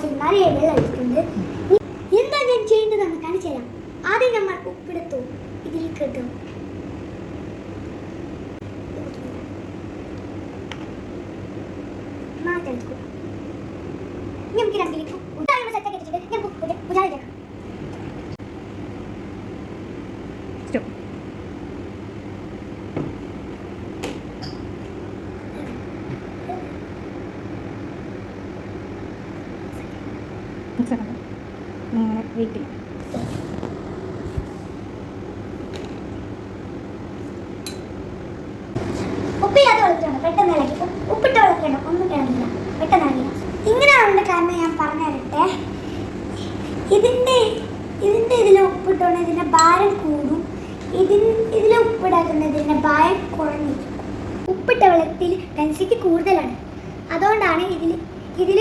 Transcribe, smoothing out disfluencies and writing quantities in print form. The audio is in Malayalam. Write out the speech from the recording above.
ഗ്ലാസ്സിൽ നിറയെ വെള്ളം എടുത്തിട്ടുണ്ട്. എന്താ ഞാൻ ചെയ്യേണ്ടതെന്ന് കാണിച്ചു തരാം. ആദ്യം നമ്മൾ ഉപ്പെടുത്തു ഇതിൽ കിട്ടും. നമുക്ക് രണ്ടിലേക്ക് സെറ്റാക്കി വെച്ചിട്ട് നമുക്ക് ഉജാല വെയിറ്റ് ഉപ്പില്ലാത്ത വെള്ളത്തിലാണ് പെട്ടെന്ന് ഇളക്കി. ഉപ്പിട്ട വെള്ളത്തിലുണ്ടോ ഒന്നും കിടന്നില്ല, പെട്ടെന്ന് ഇളകില്ല. ഇങ്ങനെയാണുള്ള കാരണം ഞാൻ പറഞ്ഞു തരട്ടെ. ഇതിൻ്റെ ഇതിൽ ഉപ്പിട്ടോണ്ട് ഇതിൻ്റെ ഭാരം കൂടും, ഇതിൽ ഉപ്പിടാക്കുന്ന ഇതിൻ്റെ ഭാരം കുറഞ്ഞിരിക്കും. ഉപ്പിട്ട വെള്ളത്തിൽ ഡെൻസിറ്റി കൂടുതലാണ്, അതുകൊണ്ടാണ് ഇതിൽ